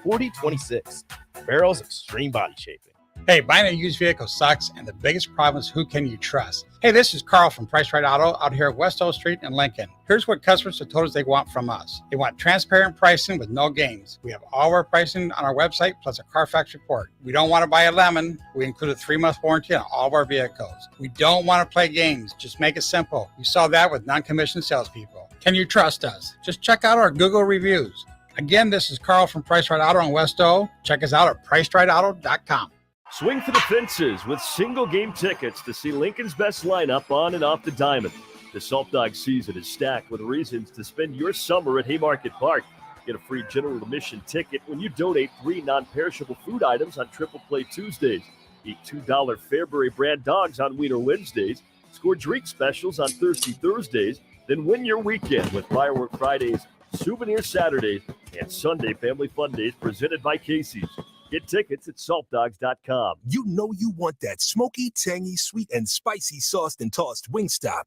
402-310-4026. Farrell's Extreme Body Shaping. Hey, buying a used vehicle sucks, and the biggest problem is who can you trust? Hey, this is Carl from Price Right Auto out here at West O Street in Lincoln. Here's what customers have told us they want from us. They want transparent pricing with no games. We have all of our pricing on our website, plus a Carfax report. We don't want to buy a lemon. We include a 3-month warranty on all of our vehicles. We don't want to play games. Just make it simple. You saw that with non-commissioned salespeople. Can you trust us? Just check out our Google reviews. Again, this is Carl from Price Right Auto on West O. Check us out at pricerightauto.com. Swing for the fences with single game tickets to see Lincoln's best lineup on and off the diamond. The Salt Dog season is stacked with reasons to spend your summer at Haymarket Park. Get a free general admission ticket when you donate 3 non-perishable food items on Triple Play Tuesdays. Eat $2 Fairbury brand dogs on Wiener Wednesdays. Score drink specials on Thirsty Thursdays. Then win your weekend with Firework Fridays, Souvenir Saturdays, and Sunday Family Fun Days presented by Casey's. Get tickets at saltdogs.com. You know you want that smoky, tangy, sweet, and spicy sauced and tossed Wingstop.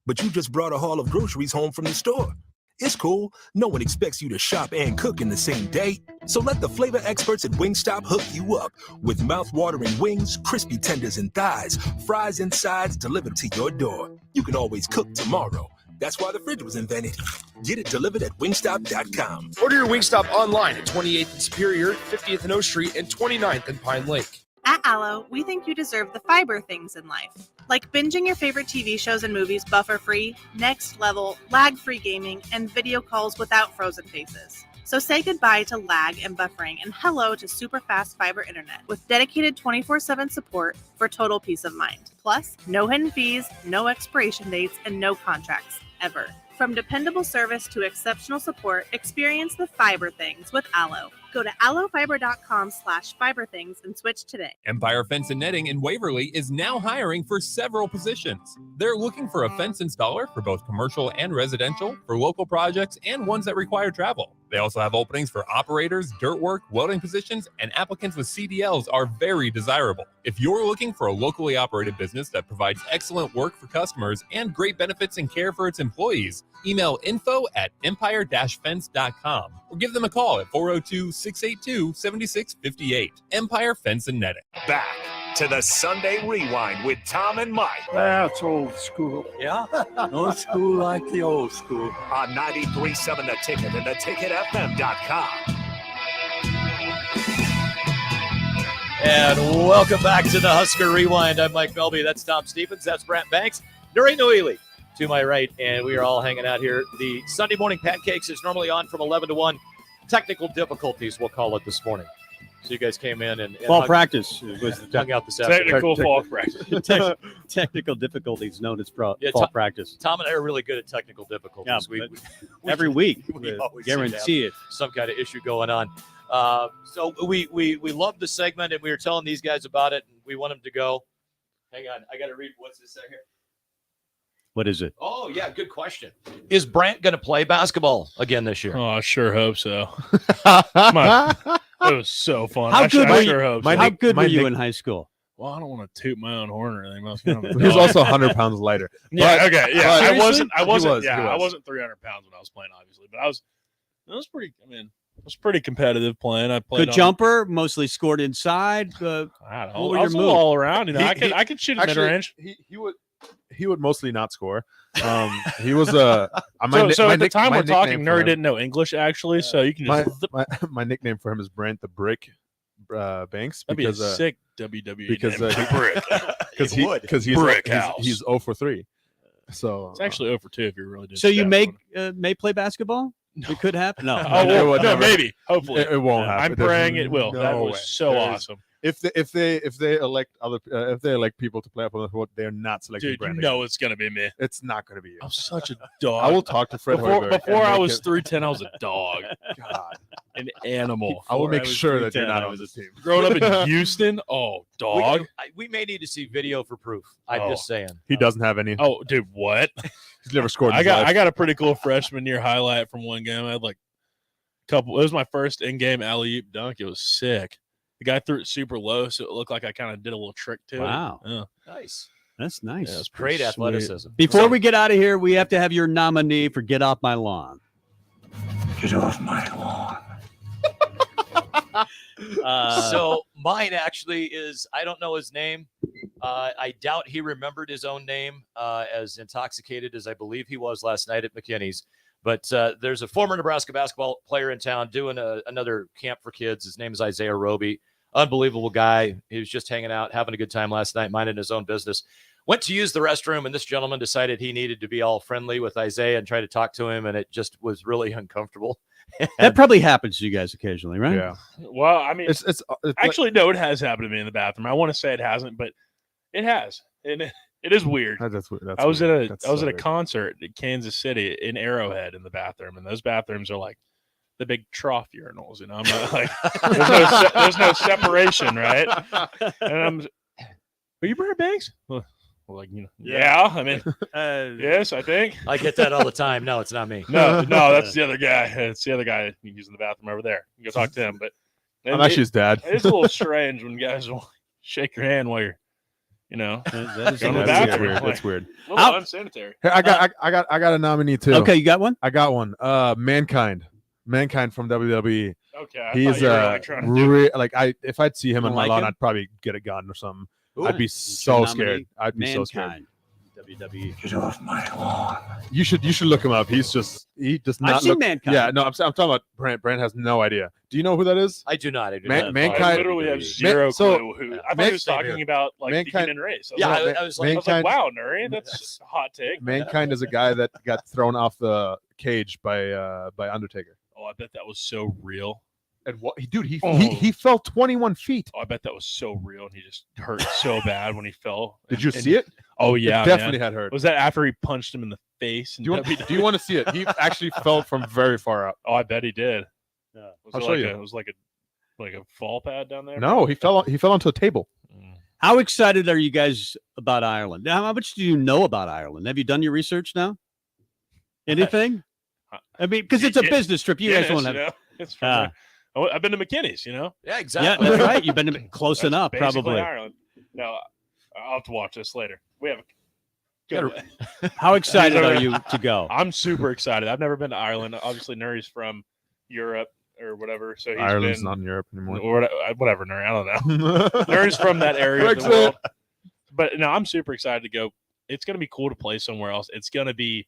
But you just brought a haul of groceries home from the store. It's cool. No one expects you to shop and cook in the same day. So let the flavor experts at Wingstop hook you up with mouth-watering wings, crispy tenders and thighs, fries and sides delivered to your door. You can always cook tomorrow. That's why the fridge was invented. Get it delivered at wingstop.com. Order your Wingstop online at 28th and Superior, 50th and O Street, and 29th and Pine Lake. At Aloe, we think you deserve the fiber things in life, like binging your favorite TV shows and movies buffer-free, next level, lag-free gaming, and video calls without frozen faces. So say goodbye to lag and buffering and hello to super fast fiber internet with dedicated 24/7 support for total peace of mind. Plus, no hidden fees, no expiration dates, and no contracts, ever. From dependable service to exceptional support, experience the fiber things with Aloe. Go to aloefiber.com/fiberthings and switch today. Empire Fence and Netting in Waverly is now hiring for several positions. They're looking for a fence installer for both commercial and residential, for local projects, and ones that require travel. They also have openings for operators, dirt work, welding positions, and applicants with CDLs are very desirable. If you're looking for a locally operated business that provides excellent work for customers and great benefits and care for its employees, email info@empire-fence.com or give them a call at 402-682-7658. Empire Fence and Netting. Back to the Sunday Rewind with Tom and Mike. That's old school. Yeah? No school like the old school. On 93.7 The Ticket and theticketfm.com. And welcome back to the Husker Rewind. I'm Mike Melby. That's Tom Stephens. That's Brent Banks. Nuri Noeli to my right. And we are all hanging out here. The Sunday morning pancakes is normally on from 11 to 1. Technical difficulties, we'll call it this morning. So you guys came in and fall practice was the hung out this afternoon. Technical fall practice. Technical difficulties known as fall practice. Tom and I are really good at technical difficulties. Yeah, every week, we always guarantee it. Some kind of issue going on. So we love the segment, and we were telling these guys about it, and we want them to go. Hang on, I got to read what's this here. What is it? Oh, yeah, good question. Is Brant going to play basketball again this year? Oh, I sure hope so. It was so fun. How good were you Nick- in high school? Well, I don't want to toot my own horn or anything else. He was also 100 pounds lighter. Yeah, But- okay, yeah. but- I wasn't. He was. 300 pounds when I was playing, obviously, but it was pretty. I mean, it was pretty competitive playing. I played Good jumper, mostly scored inside. I don't know. What were I your was moves? all around. You know, I could shoot mid range. He would mostly not score. He was So at the time we're talking, Nuri didn't know English actually, so you can just my nickname for him is Brent the Brick Banks. That'd because, be a sick WWE because name. because he's Brick he's, House. he's 0 for 3. So It's actually 0 for 2 if you really do. So you may play basketball? It could happen. No, maybe. Hopefully, it won't happen. I'm praying it will. No That way. was so awesome. If they elect people to play up on the court, they're not selecting Dude, Brandon. no, it's gonna be me. It's not gonna be you. I'm such a dog. I will talk to Fred Hoiberg Before and I make was it- 310, I was a dog. God, an animal. I will Before make was sure that you're 310, not I on was this team. Growing up in Houston, dog. We may need to see video for proof. I'm just saying. He doesn't have any. Oh, dude, what? He's never scored. In I his life. got a pretty cool freshman year highlight from one game. I had like a couple. It was my first in-game alley-oop dunk. It was sick. The guy threw it super low, so it looked like I kind of did a little trick to it. Wow. Yeah. Nice. That's nice. Yeah, it's Great pretty sweet. athleticism. Before we get out of here, we have to have your nominee for Get Off My Lawn. Get off my lawn. So mine actually is, I don't know his name. I doubt he remembered his own name, as intoxicated as I believe he was last night at McKinney's. But there's a former Nebraska basketball player in town doing another camp for kids. His name is Isaiah Roby. Unbelievable guy. He was just hanging out, having a good time last night, minding his own business. Went to use the restroom, and this gentleman decided he needed to be all friendly with Isaiah and try to talk to him, and it just was really uncomfortable. That probably happens to you guys occasionally, right? Yeah. Well, I mean, It's actually, no, it has happened to me in the bathroom. I want to say it hasn't, but it has. And it is weird. That's I was weird. at a concert in Kansas City in Arrowhead in the bathroom, and those bathrooms are like the big trough urinals. You know, I'm not like there's no separation, right? And are you Brent Banks? Well, like, you know, yeah. I mean, yes, I think I get that all the time. No, it's not me. No, that's the other guy. It's the other guy using the bathroom over there. You go talk to him. But I'm actually his dad. It's a little strange when guys will shake your hand while you're, you know, That is going to the That's bathroom. weird. Like, That's weird. a little unsanitary. Here, I got a nominee too. Okay, you got one? I got one. Mankind from WWE. Okay, I He's thought you were really trying to do if I'd see him You on my like lawn, him? I'd probably get a gun or something. Ooh. I'd be What's your so scared. nominee? I'd be so scared. Mankind. WWE. Get off my lawn. You should look him up. He does not I've seen look. Mankind. Yeah, no, I'm talking about Brent. Brent has no idea. Do you know who that is? I do not. Mankind. I literally have zero so- clue who. I thought he was talking about like the Mankind- human race. Yeah, I was like, Mankind- wow, Nuri, that's a hot take. Mankind is a guy that got thrown off the cage by Undertaker. Oh, I bet that was so real. And what, dude? He Oh. fell 21 feet. Oh, I bet that was so real, and he just hurt so bad when he fell. Did you And- see it? Oh yeah, It definitely man. had hurt. Was that after he punched him in the face? Do you want to see it? He actually fell from very far up. Oh, I bet he did. Yeah. Was I'll it show like you. It was like a fall pad down there. No, he fell onto a table. How excited are you guys about Ireland? Now, how much do you know about Ireland? Have you done your research now? Anything? I mean, because it's a business trip. You guys won't have. It's from I've been to McKinney's, Yeah, Yeah, exactly. that's right. You've been close That's enough, basically probably. Ireland. No, I'll have to watch this later. We have good. How excited are you to go? I'm super excited. I've never been to Ireland. Obviously, Nuri's from Europe or whatever, so he's Ireland's been not in Europe anymore. or whatever. Nuri, I don't know. Nuri's from that area of the world. But no, I'm super excited to go. It's going to be cool to play somewhere else. It's going to be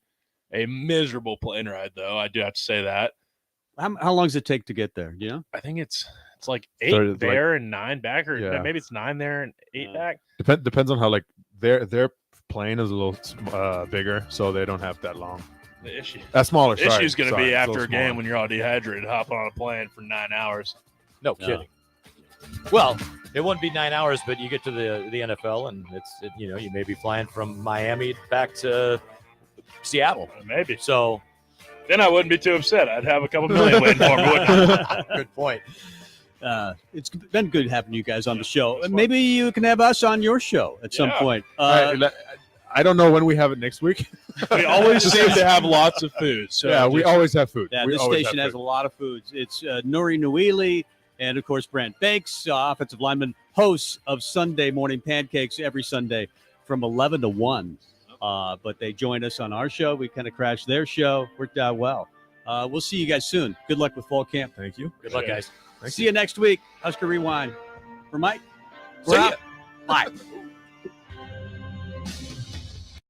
a miserable plane ride, though. I do have to say that. How long does it take to get there? Do you know? I think it's like 8 Started, there and 9 back, or Yeah. maybe it's 9 there and 8 back. Depends on how their plane is a little bigger, so they don't have that long. The issue. Smaller. The Sorry, issue's going to sorry, be it's a after little a game smaller. when you're all dehydrated, hop on a plane for 9 hours. No kidding. Well, it wouldn't be 9 hours, but you get to the NFL, and you may be flying from Miami back to Seattle. Maybe. So then I wouldn't be too upset. I'd have a couple million waiting for me, wouldn't I? Good point. It's been good having you guys on the show. Maybe you can have us on your show at some point. All right, I don't know when we have it next week. We always seem to have lots of food. So yeah, we always have food. Yeah, We this always station have has a food. lot of foods. It's Nuri Nouili and, of course, Brent Banks, offensive lineman, hosts of Sunday Morning Pancakes every Sunday from 11 to 1. But they join us on our show. We kind of crashed their show. Worked out well. We'll see you guys soon. Good luck with fall camp. Thank you. Good luck, guys. See you next week. Husker Rewind. For Mike, See we're ya. out. Bye.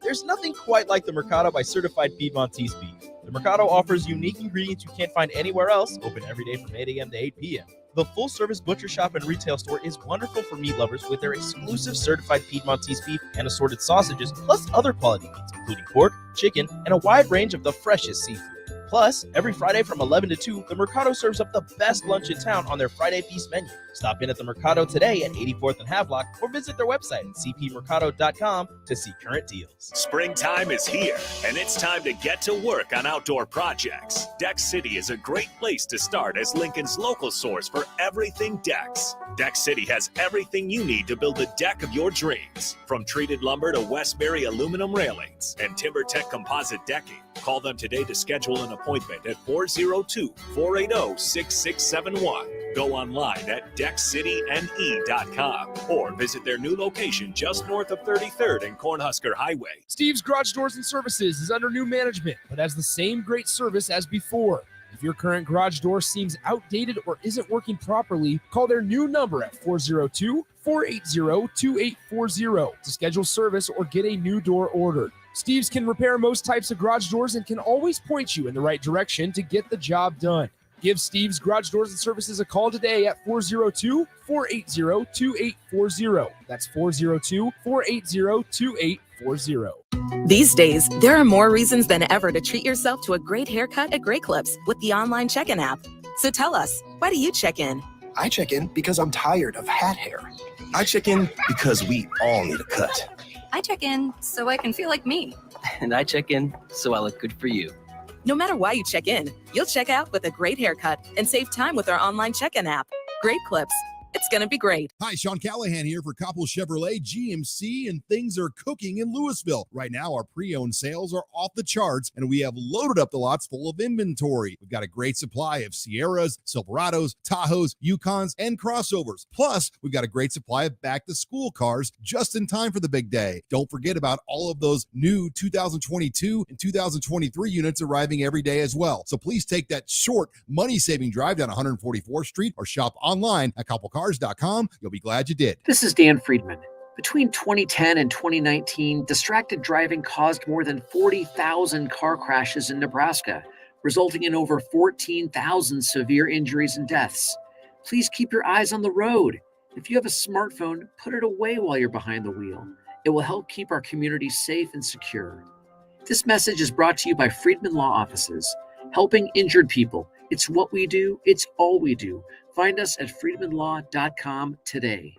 There's nothing quite like the Mercado by Certified Piedmontese Beef. The Mercado offers unique ingredients you can't find anywhere else, open every day from 8 a.m. to 8 p.m. The full-service butcher shop and retail store is wonderful for meat lovers with their exclusive certified Piedmontese beef and assorted sausages, plus other quality meats, including pork, chicken, and a wide range of the freshest seafood. Plus, every Friday from 11 to 2, the Mercado serves up the best lunch in town on their Friday Feast menu. Stop in at the Mercado today at 84th and Havelock or visit their website at cpmercado.com to see current deals. Springtime is here, and it's time to get to work on outdoor projects. Deck City is a great place to start as Lincoln's local source for everything decks. Deck City has everything you need to build the deck of your dreams, from treated lumber to Westbury aluminum railings and TimberTech composite decking. Call them today to schedule an appointment at 402-480-6671. Go online at deckcityne.com or visit their new location just north of 33rd and Cornhusker Highway. Steve's Garage Doors and Services is under new management, but has the same great service as before. If your current garage door seems outdated or isn't working properly, call their new number at 402-480-2840 to schedule service or get a new door ordered. Steve's can repair most types of garage doors and can always point you in the right direction to get the job done. Give Steve's Garage Doors and Services a call today at 402-480-2840. That's 402-480-2840. These days, there are more reasons than ever to treat yourself to a great haircut at Great Clips with the online check-in app. So tell us, why do you check in? I check in because I'm tired of hat hair. I check in because we all need a cut. I check in so I can feel like me. And I check in so I look good for you. No matter why you check in, you'll check out with a great haircut and save time with our online check-in app. Great Clips. It's going to be great. Hi, Sean Callahan here for Coppel Chevrolet GMC, and things are cooking in Louisville. Right now, our pre-owned sales are off the charts, and we have loaded up the lots full of inventory. We've got a great supply of Sierras, Silverados, Tahoes, Yukons, and crossovers. Plus, we've got a great supply of back-to-school cars just in time for the big day. Don't forget about all of those new 2022 and 2023 units arriving every day as well. So please take that short, money-saving drive down 144th Street or shop online at CoppelCars.com. You'll be glad you did. This is Dan Friedman. Between 2010 and 2019, distracted driving caused more than 40,000 car crashes in Nebraska, resulting in over 14,000 severe injuries and deaths. Please keep your eyes on the road. If you have a smartphone, put it away while you're behind the wheel. It will help keep our community safe and secure. This message is brought to you by Friedman Law Offices, helping injured people. It's what we do. It's all we do. Find us at friedmanlaw.com today.